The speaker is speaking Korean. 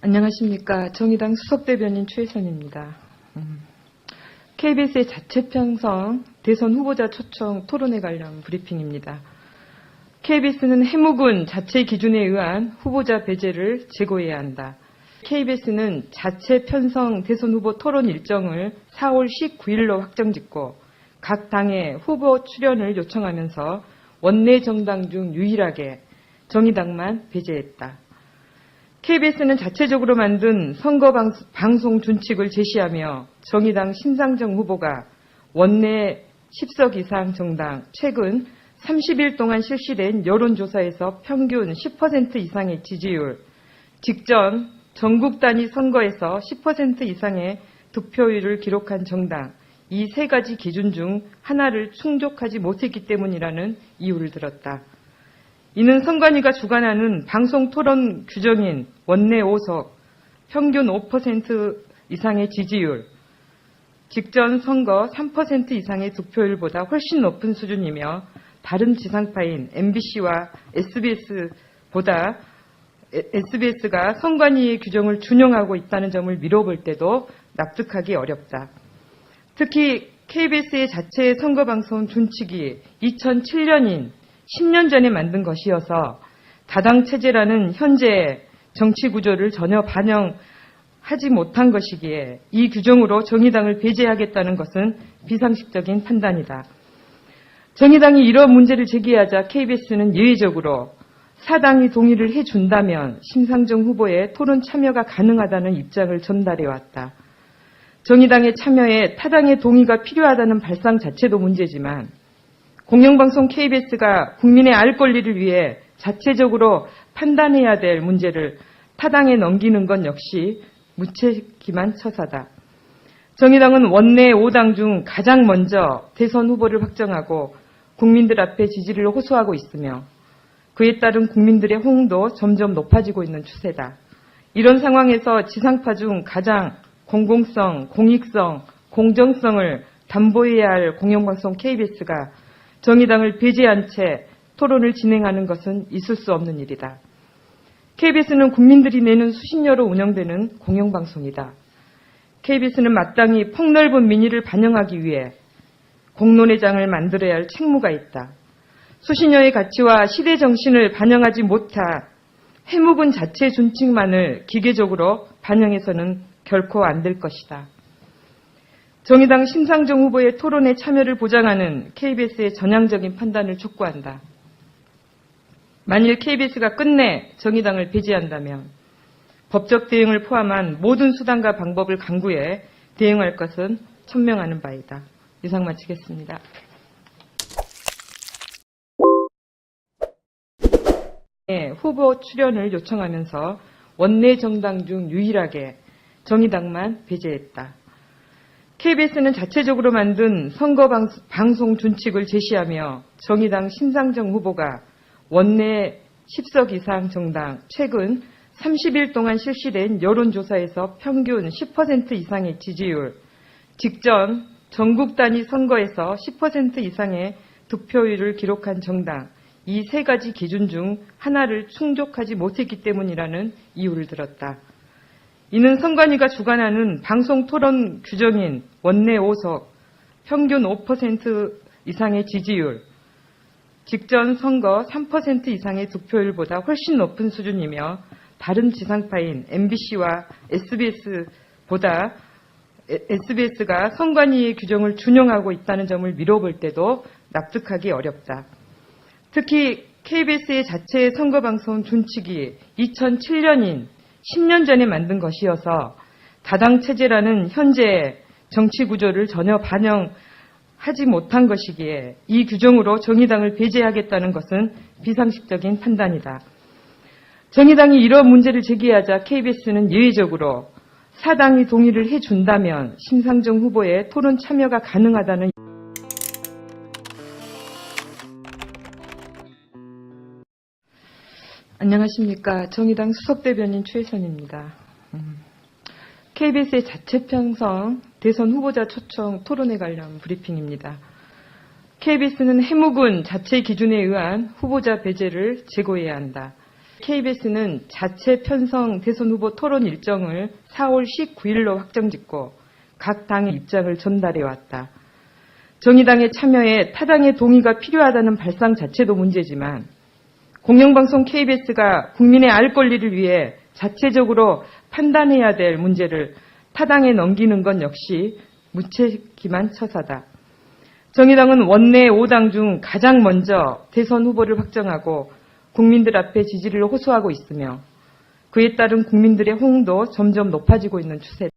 안녕하십니까. 정의당 수석대변인 최혜선입니다. KBS의 자체 편성 대선 후보자 초청 토론회 관련 브리핑입니다. KBS는 해묵은 자체 기준에 의한 후보자 배제를 제고해야 한다. KBS는 자체 편성 대선 후보 토론 일정을 4월 19일로 확정짓고 각 당의 후보 출연을 요청하면서 원내 정당 중 유일하게 정의당만 배제했다. KBS는 자체적으로 만든 선거 방송 준칙을 제시하며 정의당 심상정 후보가 원내 10석 이상 정당 최근 30일 동안 실시된 여론조사에서 평균 10% 이상의 지지율, 직전 전국 단위 선거에서 10% 이상의 득표율을 기록한 정당, 이 세 가지 기준 중 하나를 충족하지 못했기 때문이라는 이유를 들었다. 이는 선관위가 주관하는 방송 토론 규정인 원내 5석, 평균 5% 이상의 지지율, 직전 선거 3% 이상의 득표율보다 훨씬 높은 수준이며 다른 지상파인 MBC와 SBS가 선관위의 규정을 준용하고 있다는 점을 미뤄볼 때도 납득하기 어렵다. 특히 KBS의 자체 선거방송 준칙이 2007년인 10년 전에 만든 것이어서 다당 체제라는 현재의 정치 구조를 전혀 반영하지 못한 것이기에 이 규정으로 정의당을 배제하겠다는 것은 비상식적인 판단이다. 정의당이 이런 문제를 제기하자 KBS는 예외적으로 사당이 동의를 해준다면 심상정 후보의 토론 참여가 가능하다는 입장을 전달해왔다. 정의당의 참여에 타당의 동의가 필요하다는 발상 자체도 문제지만 공영방송 KBS가 국민의 알 권리를 위해 자체적으로 판단해야 될 문제를 타당에 넘기는 건 역시 무책임한 처사다. 정의당은 원내 5당 중 가장 먼저 대선 후보를 확정하고 국민들 앞에 지지를 호소하고 있으며 그에 따른 국민들의 호응도 점점 높아지고 있는 추세다. 이런 상황에서 지상파 중 가장 공공성, 공익성, 공정성을 담보해야 할 공영방송 KBS가 정의당을 배제한 채 토론을 진행하는 것은 있을 수 없는 일이다. KBS는 국민들이 내는 수신료로 운영되는 공영방송이다. KBS는 마땅히 폭넓은 민의를 반영하기 위해 공론의 장을 만들어야 할 책무가 있다. 수신료의 가치와 시대 정신을 반영하지 못한 해묵은 자체 준칙만을 기계적으로 반영해서는 결코 안 될 것이다. 정의당 심상정 후보의 토론에 참여를 보장하는 KBS의 전향적인 판단을 촉구한다. 만일 KBS가 끝내 정의당을 배제한다면 법적 대응을 포함한 모든 수단과 방법을 강구해 대응할 것은 천명하는 바이다. 이상 마치겠습니다. 후보 출연을 요청하면서 원내 정당 중 유일하게 정의당만 배제했다. KBS는 자체적으로 만든 선거 방송 준칙을 제시하며 정의당 심상정 후보가 원내 10석 이상 정당 최근 30일 동안 실시된 여론조사에서 평균 10% 이상의 지지율, 직전 전국 단위 선거에서 10% 이상의 득표율을 기록한 정당, 이 세 가지 기준 중 하나를 충족하지 못했기 때문이라는 이유를 들었다. 이는 선관위가 주관하는 방송 토론 규정인 원내 5석, 평균 5% 이상의 지지율, 직전 선거 3% 이상의 득표율보다 훨씬 높은 수준이며 다른 지상파인 MBC와 SBS가 선관위의 규정을 준용하고 있다는 점을 미뤄볼 때도 납득하기 어렵다. 특히 KBS의 자체 선거방송 준칙이 2007년인 10년 전에 만든 것이어서 다당 체제라는 현재의 정치 구조를 전혀 반영하지 못한 것이기에 이 규정으로 정의당을 배제하겠다는 것은 비상식적인 판단이다. 정의당이 이런 문제를 제기하자 KBS는 예외적으로 사당이 동의를 해준다면 심상정 후보의 토론 참여가 가능하다는 안녕하십니까. 정의당 수석대변인 최혜선입니다. KBS의 자체 편성 대선 후보자 초청 토론회 관련 브리핑입니다. KBS는 해묵은 자체 기준에 의한 후보자 배제를 제고해야 한다. KBS는 자체 편성 대선 후보 토론 일정을 4월 19일로 확정짓고 각 당의 입장을 전달해왔다. 정의당의 참여에 타당의 동의가 필요하다는 발상 자체도 문제지만 공영방송 KBS가 국민의 알 권리를 위해 자체적으로 판단해야 될 문제를 타당에 넘기는 건 역시 무책임한 처사다. 정의당은 원내 5당 중 가장 먼저 대선 후보를 확정하고 국민들 앞에 지지를 호소하고 있으며 그에 따른 국민들의 호응도 점점 높아지고 있는 추세다.